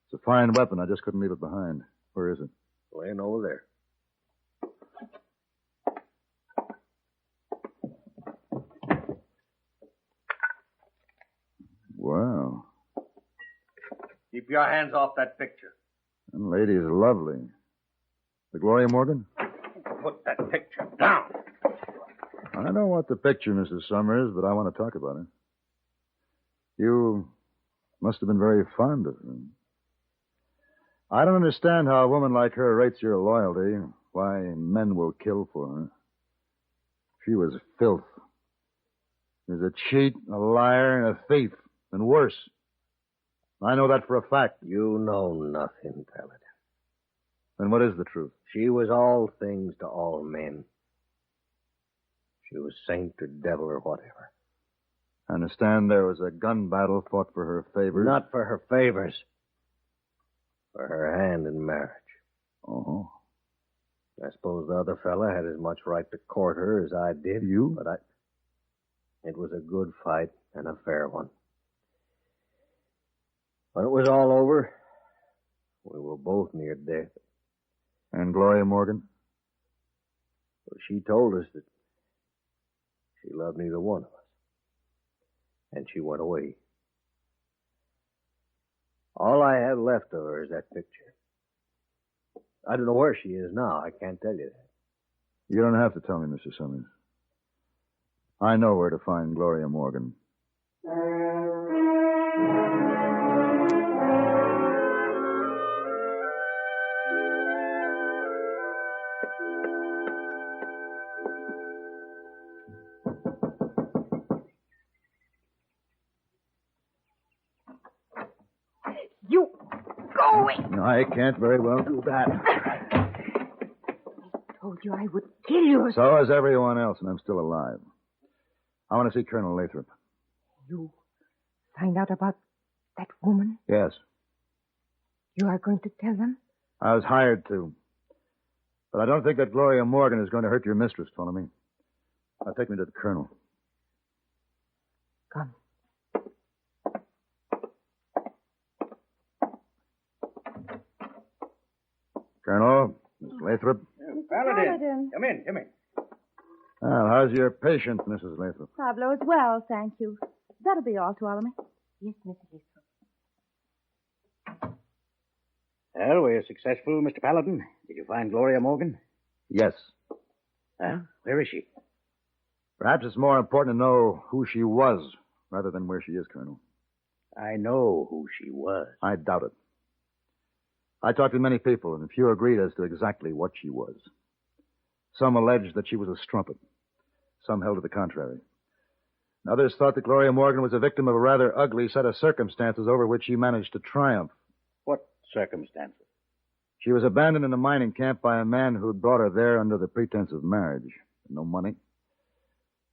It's a fine weapon. I just couldn't leave it behind. Where is it? Laying over there. Wow. Keep your hands off that picture. That lady is lovely. The Gloria Morgan? Put that picture down. I don't want the picture, Mrs. Summers, but I want to talk about her. You must have been very fond of her. I don't understand how a woman like her rates your loyalty, why men will kill for her. She was filth. She was a cheat, a liar, and a thief, and worse. I know that for a fact. You know nothing, Paladin. Then what is the truth? She was all things to all men. She was saint or devil or whatever. I understand there was a gun battle fought for her favors. Not for her favors. For her hand in marriage. Oh. I suppose the other fella had as much right to court her as I did. You? But it was a good fight and a fair one. When it was all over, we were both near death. And Gloria Morgan? Well, she told us that she loved neither one of us. And she went away. All I have left of her is that picture. I don't know where she is now. I can't tell you that. You don't have to tell me, Mr. Summers. I know where to find Gloria Morgan. You go away. I can't very well do that. I told you I would kill you. So is everyone else, and I'm still alive. I want to see Colonel Lathrop. You find out about that woman? Yes. You are going to tell them? I was hired to. But I don't think that Gloria Morgan is going to hurt your mistress, follow me. Now take me to the Colonel. Come. Colonel, Miss Lathrop. Paladin. Come in. Well, how's your patient, Mrs. Lathrop? Pablo is well, thank you. That'll be all, Tuolumne. Yes, Mrs. Lathrop. Well, were you successful, Mr. Paladin? Did you find Gloria Morgan? Yes. Well, where is she? Perhaps it's more important to know who she was rather than where she is, Colonel. I know who she was. I doubt it. I talked to many people, and few agreed as to exactly what she was. Some alleged that she was a strumpet. Some held to the contrary. And others thought that Gloria Morgan was a victim of a rather ugly set of circumstances over which she managed to triumph. What circumstances? She was abandoned in a mining camp by a man who'd brought her there under the pretense of marriage. No money,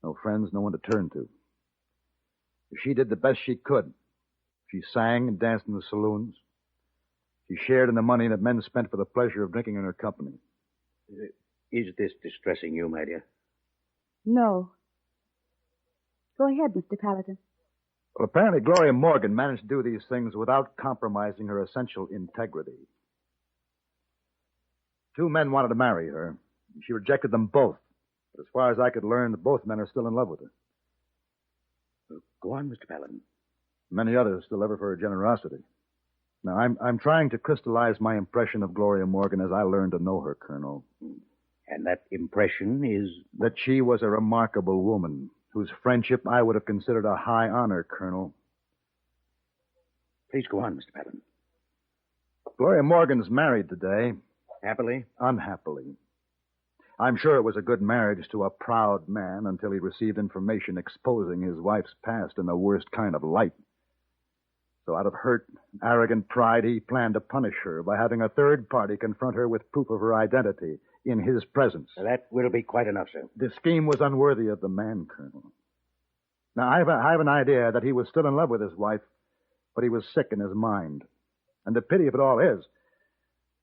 no friends, no one to turn to. She did the best she could. She sang and danced in the saloons. She shared in the money that men spent for the pleasure of drinking in her company. Is this distressing you, my dear? No. Go ahead, Mr. Paladin. Well, apparently Gloria Morgan managed to do these things without compromising her essential integrity. 2 men wanted to marry her. And she rejected them both. But as far as I could learn, both men are still in love with her. Go on, Mr. Paladin. Many others still love her for her generosity. Now, I'm trying to crystallize my impression of Gloria Morgan as I learned to know her, Colonel. And that impression is? That she was a remarkable woman, whose friendship I would have considered a high honor, Colonel. Please go on, Mr. Paladin. Gloria Morgan's married today. Happily? Unhappily. I'm sure it was a good marriage to a proud man until he received information exposing his wife's past in the worst kind of light. So out of hurt, arrogant pride, he planned to punish her by having a third party confront her with proof of her identity in his presence. That will be quite enough, sir. The scheme was unworthy of the man, Colonel. Now, I have an idea that he was still in love with his wife, but he was sick in his mind. And the pity of it all is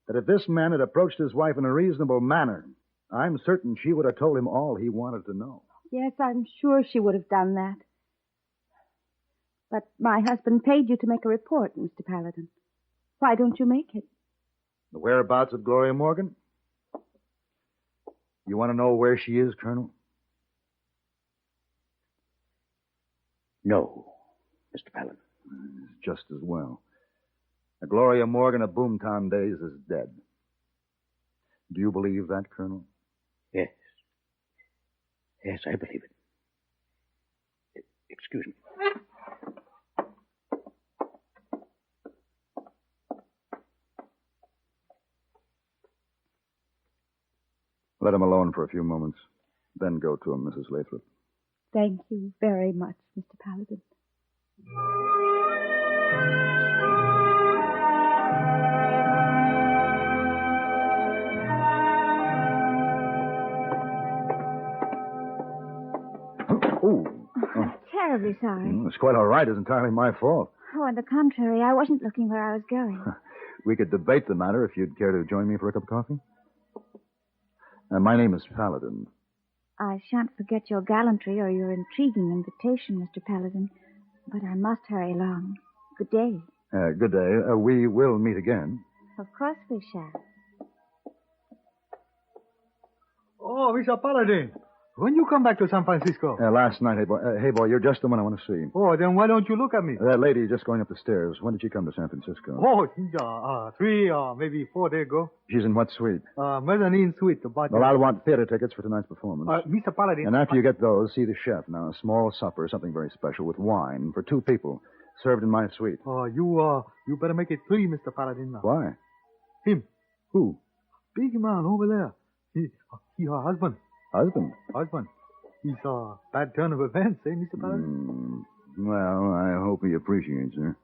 that if this man had approached his wife in a reasonable manner, I'm certain she would have told him all he wanted to know. Yes, I'm sure she would have done that. But my husband paid you to make a report, Mr. Paladin. Why don't you make it? The whereabouts of Gloria Morgan? You want to know where she is, Colonel? No, Mr. Paladin. Just as well. The Gloria Morgan of Boomtown days is dead. Do you believe that, Colonel? Yes. Yes, I believe it. Excuse me. Let him alone for a few moments. Then go to him, Mrs. Lathrop. Thank you very much, Mr. Paladin. Terribly sorry. It's quite all right. It's entirely my fault. Oh, on the contrary, I wasn't looking where I was going. We could debate the matter if you'd care to join me for a cup of coffee. My name is Paladin. I shan't forget your gallantry or your intriguing invitation, Mr. Paladin, but I must hurry along. Good day. Good day. We will meet again. Of course we shall. Oh, Mr. Paladin. When you come back to San Francisco? Last night, hey boy. Hey, boy, you're just the one I want to see. Oh, then why don't you look at me? That lady just going up the stairs. When did she come to San Francisco? Oh, 3 or maybe 4 days ago. She's in what suite? Mezzanine suite. Well, I'll want theater tickets for tonight's performance. Mr. Paladin. And after you get those, see the chef. Now, a small supper, something very special, with wine for 2 people, served in my suite. Oh, you better make it 3, Mr. Paladin. Why? Him. Who? Big man over there. He her husband. Husband? Husband. He's a bad turn of events, eh, Mr. Paladin? Well, I hope he appreciates her.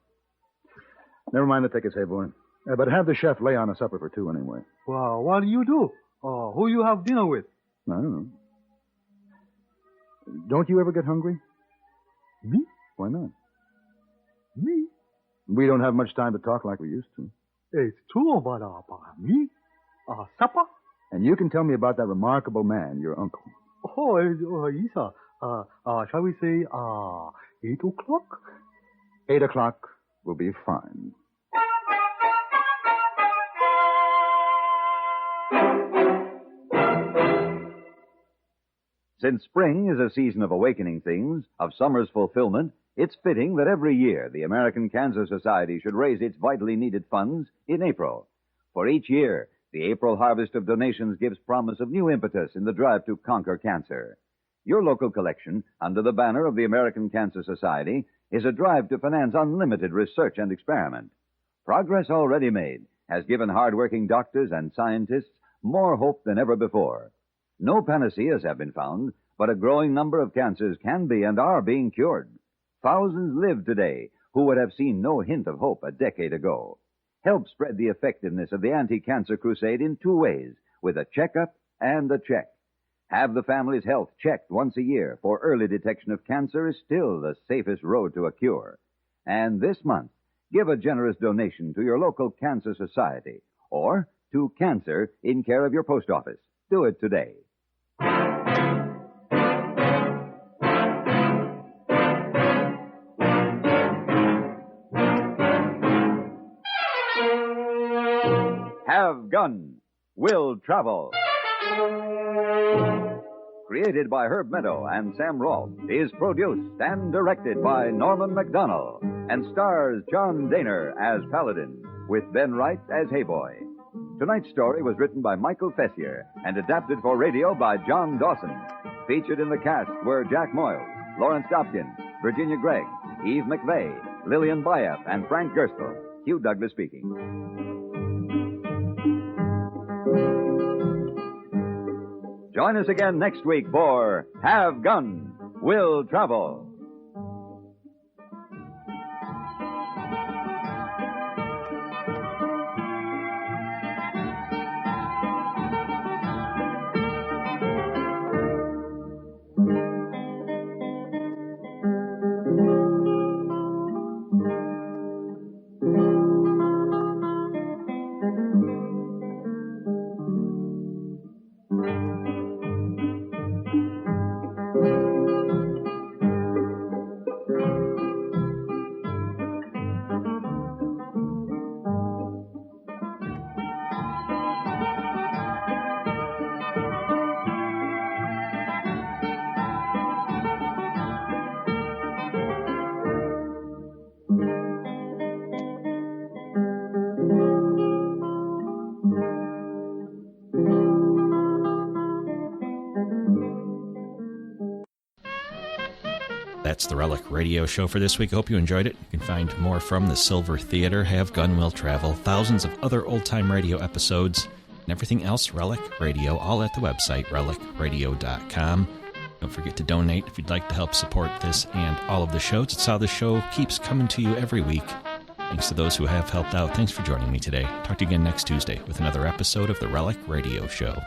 Never mind the tickets, hey, boy. But have the chef lay on a supper for 2 anyway. Well, what do you do? Who you have dinner with? I don't know. Don't you ever get hungry? Me? Why not? Me? We don't have much time to talk like we used to. It's true, but me? Supper? And you can tell me about that remarkable man, your uncle. Oh, he's shall we say, 8 o'clock? 8 o'clock will be fine. Since spring is a season of awakening things, of summer's fulfillment, it's fitting that every year the American Cancer Society should raise its vitally needed funds in April. For each year, the April harvest of donations gives promise of new impetus in the drive to conquer cancer. Your local collection, under the banner of the American Cancer Society, is a drive to finance unlimited research and experiment. Progress already made has given hard-working doctors and scientists more hope than ever before. No panaceas have been found, but a growing number of cancers can be and are being cured. Thousands live today who would have seen no hint of hope a decade ago. Help spread the effectiveness of the anti-cancer crusade in 2 ways, with a checkup and a check. Have the family's health checked once a year, for early detection of cancer is still the safest road to a cure. And this month, give a generous donation to your local cancer society or to Cancer in care of your post office. Do it today. Have Gun Will Travel. Created by Herb Meadow and Sam Rolfe, is produced and directed by Norman MacDonald, and stars John Daner as Paladin, with Ben Wright as Hayboy. Tonight's story was written by Michael Fessier and adapted for radio by John Dawson. Featured in the cast were Jack Moyles, Lawrence Dobkin, Virginia Gregg, Eve McVeigh, Lillian Bayef, and Frank Gerstle. Hugh Douglas speaking. Join us again next week for Have Gun Will Travel. That's the Relic Radio Show for this week. I hope you enjoyed it. You can find more from the Silver Theater, Have Gun Will Travel, thousands of other old-time radio episodes, and everything else Relic Radio, all at the website, relicradio.com. Don't forget to donate if you'd like to help support this and all of the shows. It's how the show keeps coming to you every week. Thanks to those who have helped out. Thanks for joining me today. Talk to you again next Tuesday with another episode of the Relic Radio Show.